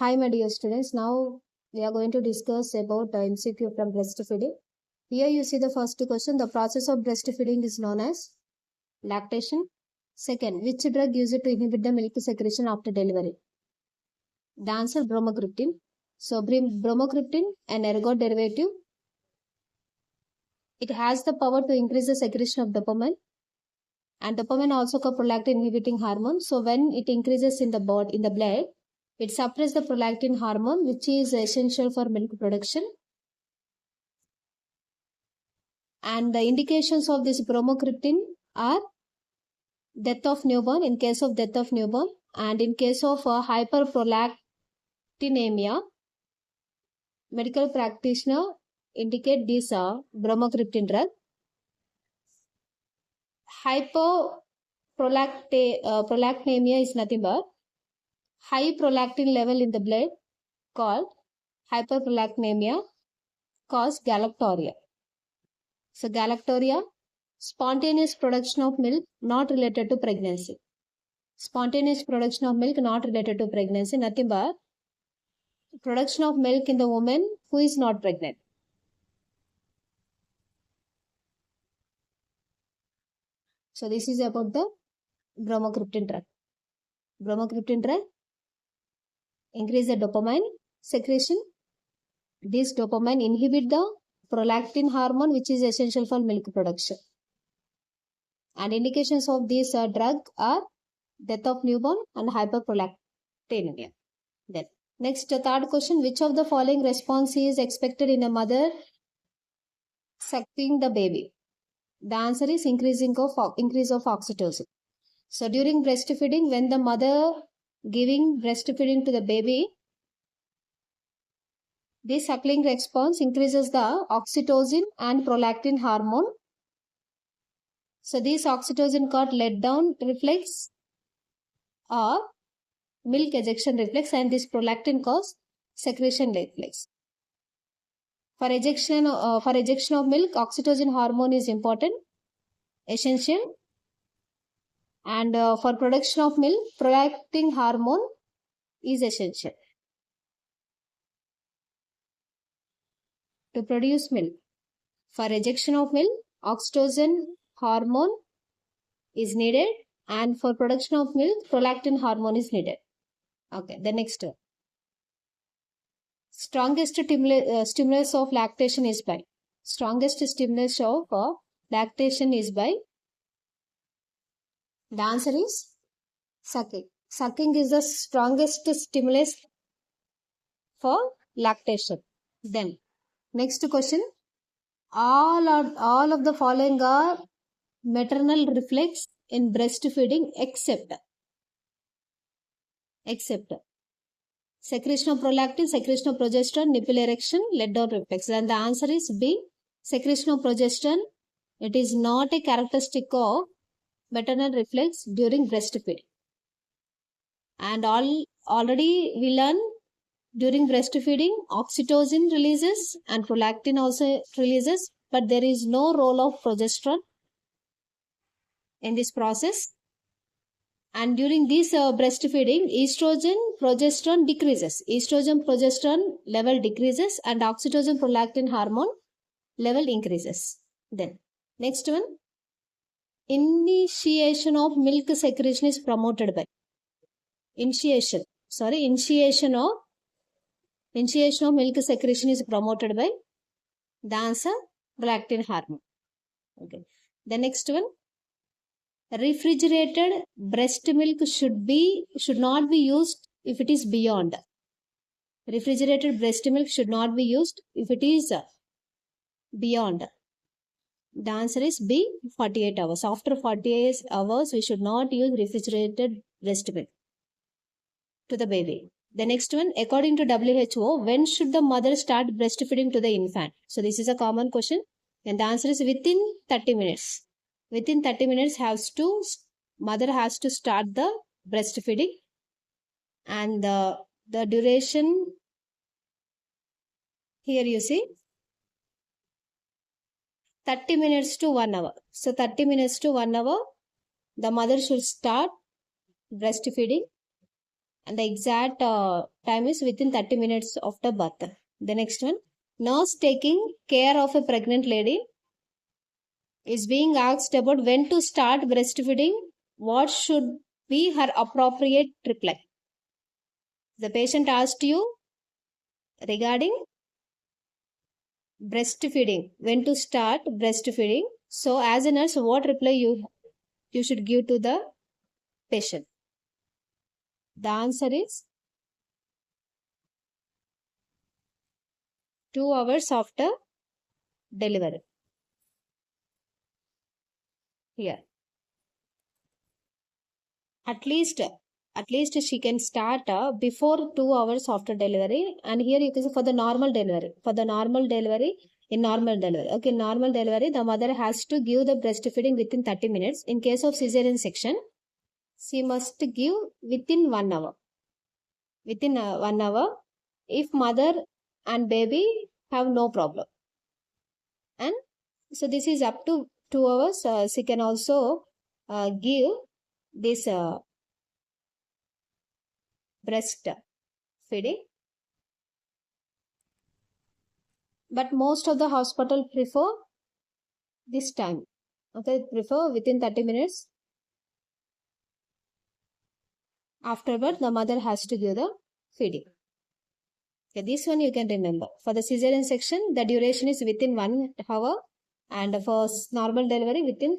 Hi, my dear students. Now we are going to discuss about the MCQ from breastfeeding. Here you see the first question. The process of breastfeeding is known as lactation. Second, which drug used to inhibit the milk secretion after delivery? The answer, bromocriptine. So bromocriptine, an ergot derivative, it has the power to increase the secretion of dopamine, and dopamine also a prolactin inhibiting hormone. So when it increases in the blood, it suppresses the prolactin hormone, which is essential for milk production. And the indications of this bromocriptine are death of newborn in case of death of newborn, and in case of hyperprolactinemia, medical practitioner indicate these bromocriptine drug. Hyperprolactinemia is nothing but high prolactin level in the blood called hyperprolactinemia cause galactorrhea. So galactorrhea, spontaneous production of milk not related to pregnancy. Spontaneous production of milk not related to pregnancy, nothing but production of milk in the woman who is not pregnant. So this is about the bromocriptine drug. Bromocriptine drug increase the dopamine secretion. This dopamine inhibit the prolactin hormone, which is essential for milk production. And indications of this drug are death of newborn and hyperprolactinemia. Then next, third question, which of the following response is expected in a mother sucking the baby? The answer is increase of oxytocin. So during breastfeeding, when the mother giving breastfeeding to the baby, this suckling response increases the oxytocin and prolactin hormone. So this oxytocin called let down reflex or milk ejection reflex, and this prolactin cause secretion reflex. For ejection of milk, oxytocin hormone is important, essential, and for production of milk, prolactin hormone is essential to produce milk. For ejection of milk, oxytocin hormone is needed, and for production of milk, prolactin hormone is needed. Okay, the next one. Strongest stimulus of lactation is by. Strongest stimulus of lactation is by. The answer is sucking. Sucking is the strongest stimulus for lactation. Then next question. All of the following are maternal reflex in breastfeeding except secretion of prolactin, secretion of progesterone, nipple erection, let down reflex. And the answer is B, secretion of progesterone. It is not a characteristic of maternal reflex during breastfeeding. And already we learned during breastfeeding, oxytocin releases and prolactin also releases, but there is no role of progesterone in this process. And during this breastfeeding, estrogen, progesterone decreases. Estrogen, progesterone level decreases, and oxytocin, prolactin hormone level increases. Then next one, initiation of milk secretion is promoted by. Initiation of milk secretion is promoted by. The answer, prolactin hormone. Okay. The next one, refrigerated breast milk should not be used if it is beyond. Refrigerated breast milk should not be used if it is beyond. The answer is B, 48 hours. After 48 hours, we should not use refrigerated breast milk to the baby. The next one, according to WHO, when should the mother start breastfeeding to the infant? So this is a common question, and the answer is within 30 minutes. Within 30 minutes, mother has to start the breastfeeding, and the duration here you see 30 minutes to 1 hour. So 30 minutes to 1 hour, the mother should start breastfeeding, and the exact time is within 30 minutes after birth. The next one, nurse taking care of a pregnant lady is being asked about when to start breastfeeding. What should be her appropriate reply? The patient asked you regarding breastfeeding, when to start breastfeeding. So as a nurse, what reply you should give to the patient? The answer is 2 hours after delivery. Here, at least she can start before 2 hours after delivery. And here you can say for the normal delivery, in normal delivery, okay, normal delivery, the mother has to give the breastfeeding within 30 minutes. In case of cesarean section, she must give within 1 hour, within 1 hour, if mother and baby have no problem. And so this is up to 2 hours. She can also give this breast feeding, but most of the hospital prefer this time, okay, prefer within 30 minutes afterward the mother has to give the feeding. Okay, this one you can remember. For the cesarean section, the duration is within 1 hour, and for normal delivery within